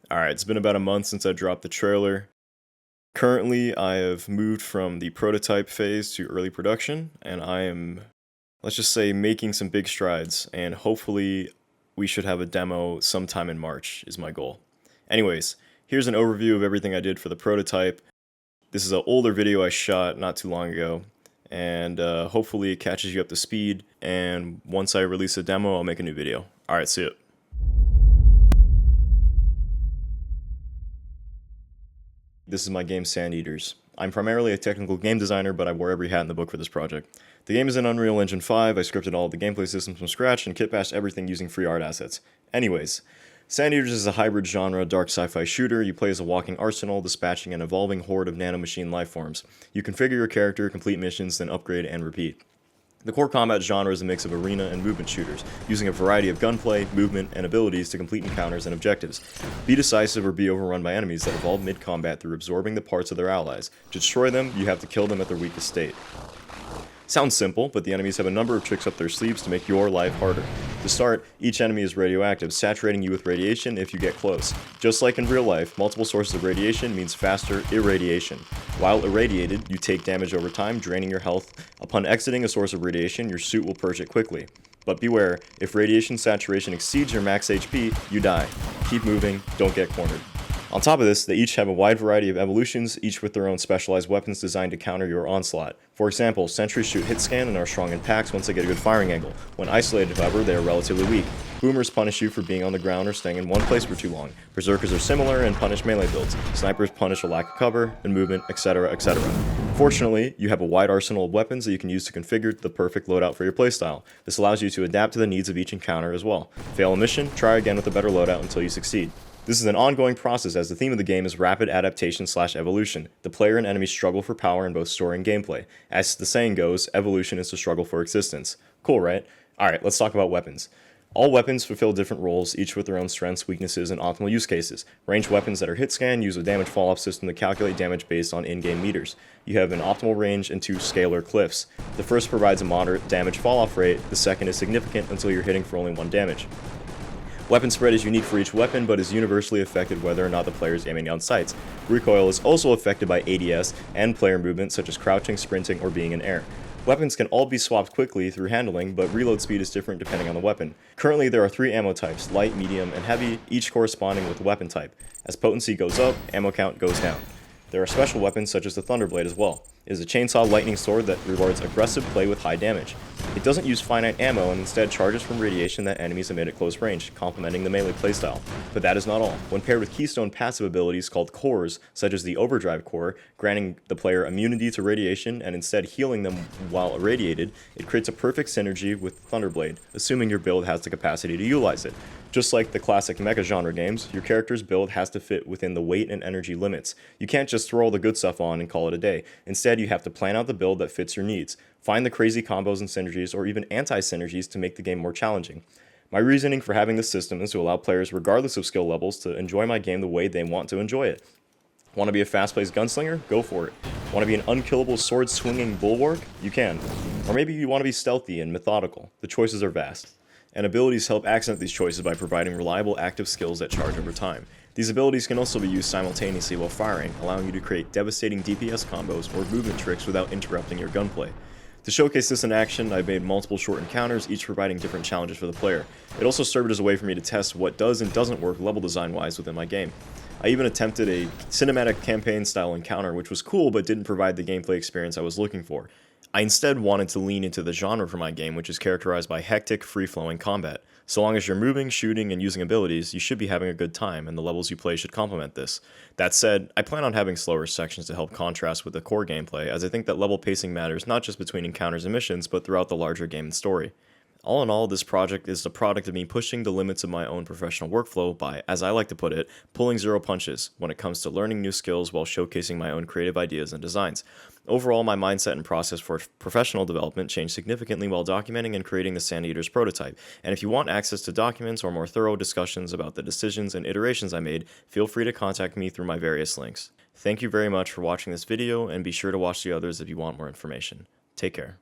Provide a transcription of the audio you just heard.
Alright, it's been about a month since I dropped the trailer. Currently, I have moved from the prototype phase to early production, and I am, let's just say, making some big strides, and hopefully we should have a demo sometime in March, is my goal. Anyways, here's an overview of everything I did for the prototype. This is an older video I shot not too long ago, and hopefully it catches you up to speed, and once I release a demo, I'll make a new video. Alright, see ya. This is my game SANDEATERS. I'm primarily a technical game designer, but I wore every hat in the book for this project. The game is in Unreal Engine 5, I scripted all of the gameplay systems from scratch, and kit-bashed everything using free art assets. Anyways, SANDEATERS is a hybrid genre dark sci-fi shooter. You play as a walking arsenal, dispatching an evolving horde of nanomachine lifeforms. You configure your character, complete missions, then upgrade and repeat. The core combat genre is a mix of arena and movement shooters, using a variety of gunplay, movement, and abilities to complete encounters and objectives. Be decisive or be overrun by enemies that evolve mid-combat through absorbing the parts of their allies. To destroy them, you have to kill them at their weakest state. Sounds simple, but the enemies have a number of tricks up their sleeves to make your life harder. To start, each enemy is radioactive, saturating you with radiation if you get close. Just like in real life, multiple sources of radiation means faster irradiation. While irradiated, you take damage over time, draining your health. Upon exiting a source of radiation, your suit will purge it quickly. But beware, if radiation saturation exceeds your max HP, you die. Keep moving, don't get cornered. On top of this, they each have a wide variety of evolutions, each with their own specialized weapons designed to counter your onslaught. For example, sentries shoot hit scan and are strong in packs once they get a good firing angle. When isolated, however, they are relatively weak. Boomers punish you for being on the ground or staying in one place for too long. Berserkers are similar and punish melee builds. Snipers punish a lack of cover and movement, etc., etc. Fortunately, you have a wide arsenal of weapons that you can use to configure the perfect loadout for your playstyle. This allows you to adapt to the needs of each encounter as well. Fail a mission, try again with a better loadout until you succeed. This is an ongoing process as the theme of the game is rapid adaptation/evolution. The player and enemies struggle for power in both story and gameplay. As the saying goes, evolution is the struggle for existence. Cool, right? Alright, let's talk about weapons. All weapons fulfill different roles, each with their own strengths, weaknesses, and optimal use cases. Ranged weapons that are hit scan use a damage fall-off system to calculate damage based on in-game meters. You have an optimal range and two scalar cliffs. The first provides a moderate damage fall-off rate, the second is significant until you're hitting for only 1 damage. Weapon spread is unique for each weapon, but is universally affected whether or not the player is aiming down sights. Recoil is also affected by ADS and player movement, such as crouching, sprinting, or being in air. Weapons can all be swapped quickly through handling, but reload speed is different depending on the weapon. Currently, there are 3 ammo types, light, medium, and heavy, each corresponding with the weapon type. As potency goes up, ammo count goes down. There are special weapons such as the Thunderblade as well. It is a chainsaw lightning sword that rewards aggressive play with high damage. It doesn't use finite ammo and instead charges from radiation that enemies emit at close range, complementing the melee playstyle. But that is not all. When paired with keystone passive abilities called cores, such as the Overdrive core, granting the player immunity to radiation and instead healing them while irradiated, it creates a perfect synergy with Thunderblade, assuming your build has the capacity to utilize it. Just like the classic mecha-genre games, your character's build has to fit within the weight and energy limits. You can't just throw all the good stuff on and call it a day. Instead, you have to plan out the build that fits your needs. Find the crazy combos and synergies, or even anti-synergies, to make the game more challenging. My reasoning for having this system is to allow players, regardless of skill levels, to enjoy my game the way they want to enjoy it. Want to be a fast-paced gunslinger? Go for it. Want to be an unkillable sword-swinging bulwark? You can. Or maybe you want to be stealthy and methodical. The choices are vast. And abilities help accent these choices by providing reliable active skills that charge over time. These abilities can also be used simultaneously while firing, allowing you to create devastating DPS combos or movement tricks without interrupting your gunplay. To showcase this in action, I've made multiple short encounters, each providing different challenges for the player. It also served as a way for me to test what does and doesn't work level design-wise within my game. I even attempted a cinematic campaign-style encounter, which was cool but didn't provide the gameplay experience I was looking for. I instead wanted to lean into the genre for my game, which is characterized by hectic, free-flowing combat. So long as you're moving, shooting, and using abilities, you should be having a good time, and the levels you play should complement this. That said, I plan on having slower sections to help contrast with the core gameplay, as I think that level pacing matters not just between encounters and missions, but throughout the larger game and story. All in all, this project is the product of me pushing the limits of my own professional workflow by, as I like to put it, pulling zero punches when it comes to learning new skills while showcasing my own creative ideas and designs. Overall, my mindset and process for professional development changed significantly while documenting and creating the SANDEATERS prototype. And if you want access to documents or more thorough discussions about the decisions and iterations I made, feel free to contact me through my various links. Thank you very much for watching this video, and be sure to watch the others if you want more information. Take care.